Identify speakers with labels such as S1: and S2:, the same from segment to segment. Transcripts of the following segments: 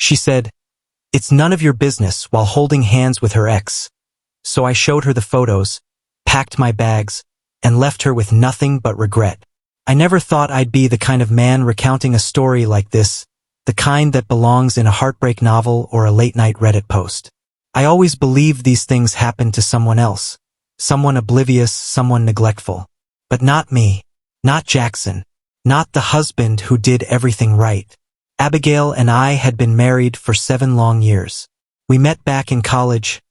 S1: She said, "It's none of your business," while holding hands with her ex. So I showed her the photos, packed my bags, and left her with nothing but regret. I never thought I'd be the kind of man recounting a story like this, the kind that belongs in a heartbreak novel or a late-night Reddit post. I always believed these things happened to someone else, someone oblivious, someone neglectful. But not me, not Jackson, not the husband who did everything right. Abigail and I had been married for 7 long years. We met back in college,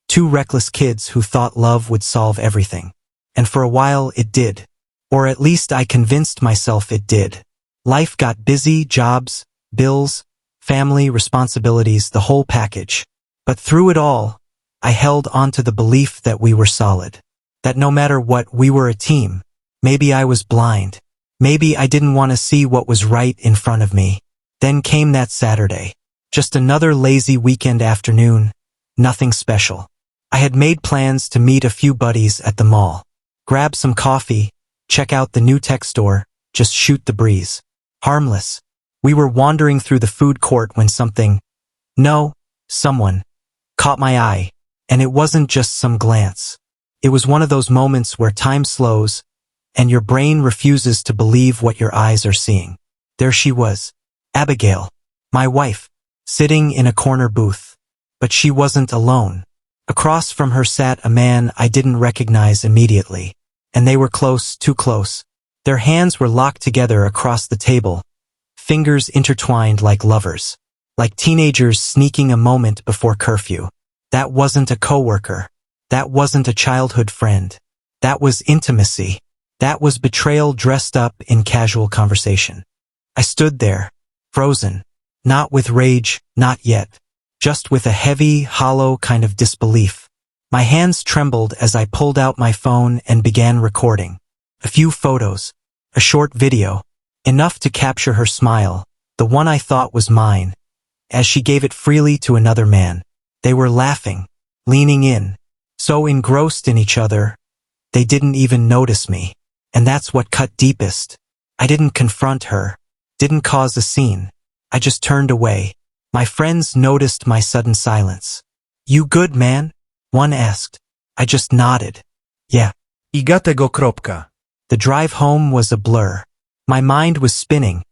S1: 2 reckless kids who thought love would solve everything. And for a while it did. Or at least I convinced myself it did. Life got busy, jobs, bills, family, responsibilities, the whole package. But through it all, I held onto the belief that we were solid. That no matter what, we were a team. Maybe I was blind. Maybe I didn't want to see what was right in front of me. Then came that Saturday. Just another lazy weekend afternoon. Nothing special. I had made plans to meet a few buddies at the mall. Grab some coffee, check out the new tech store, just shoot the breeze. Harmless. We were wandering through the food court when someone caught my eye. And it wasn't just some glance. It was one of those moments where time slows, and your brain refuses to believe what your eyes are seeing. There she was. Abigail, my wife, sitting in a corner booth. But she wasn't alone. Across from her sat a man I didn't recognize immediately. And they were close, too close. Their hands were locked together across the table, fingers intertwined like lovers. Like teenagers sneaking a moment before curfew. That wasn't a coworker. That wasn't a childhood friend. That was intimacy. That was betrayal dressed up in casual conversation. I stood there, frozen. Not with rage, not yet. Just with a heavy, hollow kind of disbelief. My hands trembled as I pulled out my phone and began recording. A few photos. A short video. Enough to capture her smile, the one I thought was mine, as she gave it freely to another man. They were laughing, leaning in, so engrossed in each other, they didn't even notice me. And that's what cut deepest. I didn't confront her, didn't cause a scene. I just turned away. My friends noticed my sudden silence. "You good, man?" one asked. I just nodded. "Yeah."
S2: I gatego kropka.
S1: The drive home was a blur. My mind was spinning,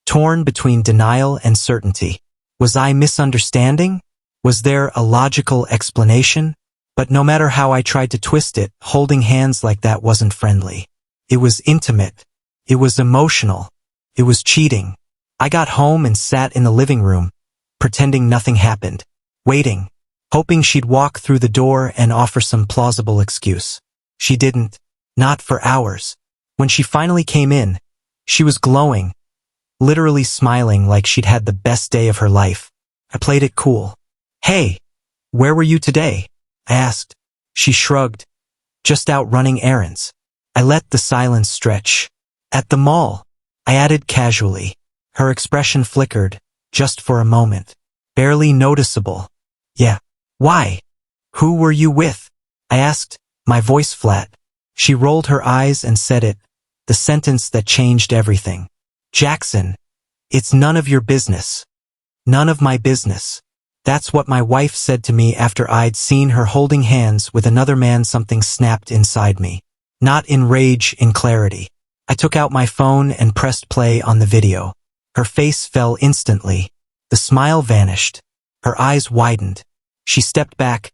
S1: torn between denial and certainty. Was I misunderstanding? Was there a logical explanation? But no matter how I tried to twist it, holding hands like that wasn't friendly. It was intimate. It was emotional. It was cheating. I got home and sat in the living room, pretending nothing happened, waiting, hoping she'd walk through the door and offer some plausible excuse. She didn't. Not for hours. When she finally came in, she was glowing, literally smiling like she'd had the best day of her life. I played it cool. "Hey, where were you today?" I asked. She shrugged. "Just out running errands." I let the silence stretch. "At the mall," I added casually. Her expression flickered, just for a moment. Barely noticeable. "Yeah. Why? Who were you with?" I asked, my voice flat. She rolled her eyes and said it, the sentence that changed everything. "Jackson, it's none of your business." None of my business. That's what my wife said to me after I'd seen her holding hands with another man. Something snapped inside me. Not in rage, in clarity. I took out my phone and pressed play on the video. Her face fell instantly. The smile vanished. Her eyes widened. She stepped back,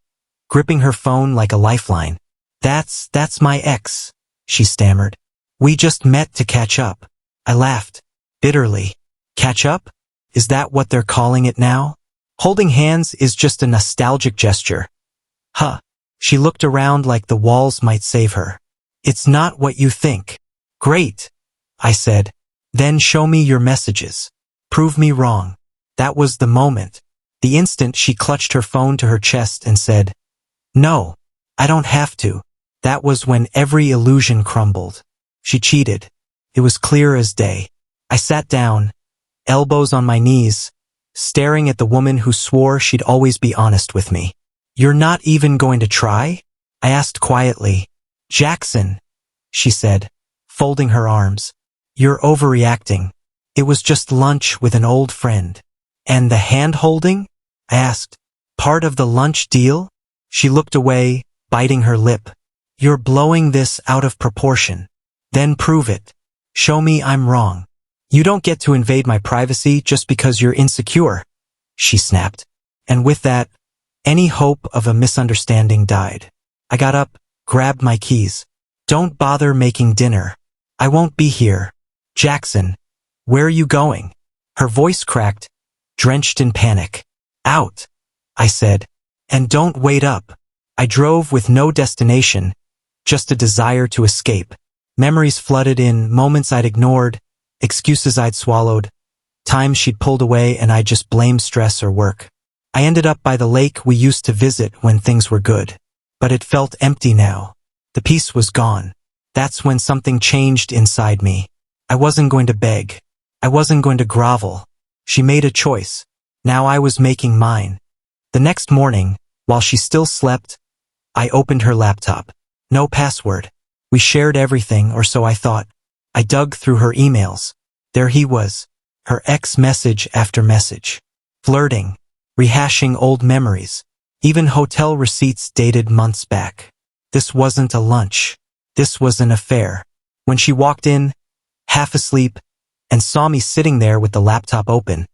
S1: gripping her phone like a lifeline. That's my ex," she stammered. "We just met to catch up." I laughed, bitterly. Catch up? Is that what they're calling it now? Holding hands is just a nostalgic gesture. Huh. She looked around like the walls might save her. "It's not what you think." "Great," I said. "Then show me your messages. Prove me wrong." That was the moment. The instant she clutched her phone to her chest and said, "No, I don't have to." That was when every illusion crumbled. She cheated. It was clear as day. I sat down, elbows on my knees, staring at the woman who swore she'd always be honest with me. "You're not even going to try?" I asked quietly. "Jackson," she said, folding her arms. "You're overreacting. It was just lunch with an old friend." And the hand-holding? I asked. Part of the lunch deal? She looked away, biting her lip. You're blowing this out of proportion. Then prove it. Show me I'm wrong. You don't get to invade my privacy just because you're insecure, she snapped. And with that, any hope of a misunderstanding died. I got up, grabbed my keys. Don't bother making dinner. I won't be here. Jackson, where are you going? Her voice cracked, drenched in panic. Out, I said. And don't wait up. I drove with no destination, just a desire to escape. Memories flooded in, moments I'd ignored, excuses I'd swallowed, times she'd pulled away and I just blamed stress or work. I ended up by the lake we used to visit when things were good. But it felt empty now. The peace was gone. That's when something changed inside me. I wasn't going to beg. I wasn't going to grovel. She made a choice. Now I was making mine. The next morning, while she still slept, I opened her laptop. No password. We shared everything, or so I thought. I dug through her emails. There he was. Her ex message after message. Flirting. Rehashing old memories. Even hotel receipts dated months back. This wasn't a lunch. This was an affair. When she walked in, half asleep, and saw me sitting there with the laptop open,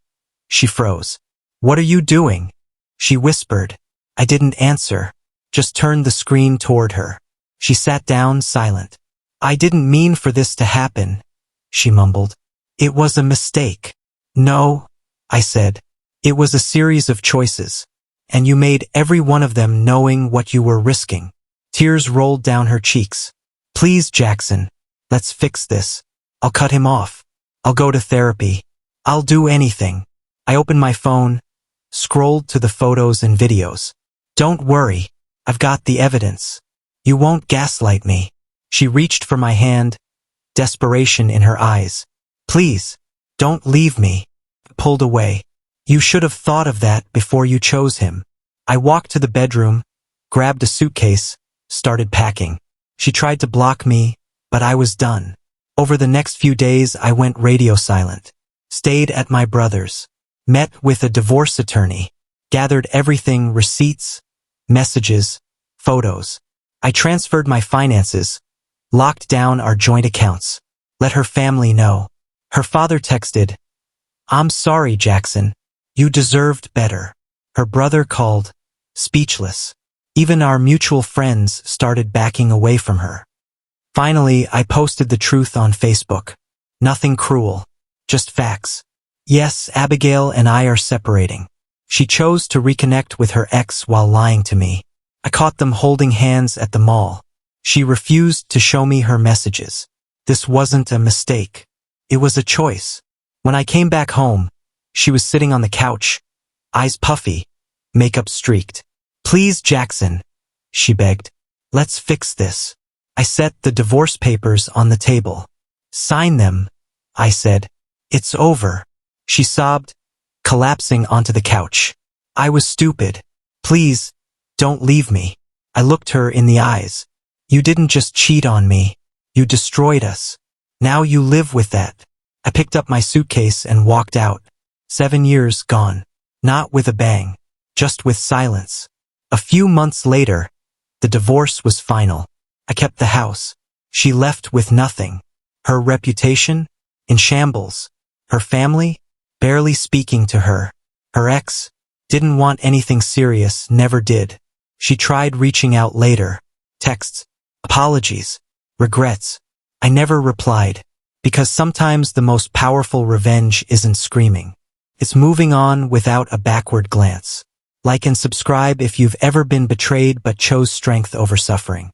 S1: she froze. What are you doing? She whispered. I didn't answer, just turned the screen toward her. She sat down, silent. I didn't mean for this to happen, she mumbled. It was a mistake. No, I said. It was a series of choices, and you made every one of them knowing what you were risking. Tears rolled down her cheeks. Please, Jackson, let's fix this. I'll cut him off. I'll go to therapy. I'll do anything. I opened my phone, scrolled to the photos and videos. Don't worry, I've got the evidence. You won't gaslight me. She reached for my hand, desperation in her eyes. Please, don't leave me. Pulled away. You should have thought of that before you chose him. I walked to the bedroom, grabbed a suitcase, started packing. She tried to block me, but I was done. Over the next few days, I went radio silent. Stayed at my brother's. Met with a divorce attorney. Gathered everything, receipts, messages, photos. I transferred my finances. Locked down our joint accounts. Let her family know. Her father texted, I'm sorry, Jackson. You deserved better. Her brother called, speechless. Even our mutual friends started backing away from her. Finally, I posted the truth on Facebook. Nothing cruel. Just facts. Yes, Abigail and I are separating. She chose to reconnect with her ex while lying to me. I caught them holding hands at the mall. She refused to show me her messages. This wasn't a mistake. It was a choice. When I came back home, she was sitting on the couch, eyes puffy, makeup streaked. Please, Jackson, she begged. Let's fix this. I set the divorce papers on the table. Sign them, I said. It's over. She sobbed, collapsing onto the couch. I was stupid. Please, don't leave me. I looked her in the eyes. You didn't just cheat on me. You destroyed us. Now you live with that. I picked up my suitcase and walked out. 7 years gone. Not with a bang. Just with silence. A few months later, the divorce was final. I kept the house. She left with nothing. Her reputation? In shambles. Her family? Barely speaking to her. Her ex? Didn't want anything serious, never did. She tried reaching out later. Texts. Apologies. Regrets. I never replied. Because sometimes the most powerful revenge isn't screaming. It's moving on without a backward glance. Like and subscribe if you've ever been betrayed but chose strength over suffering.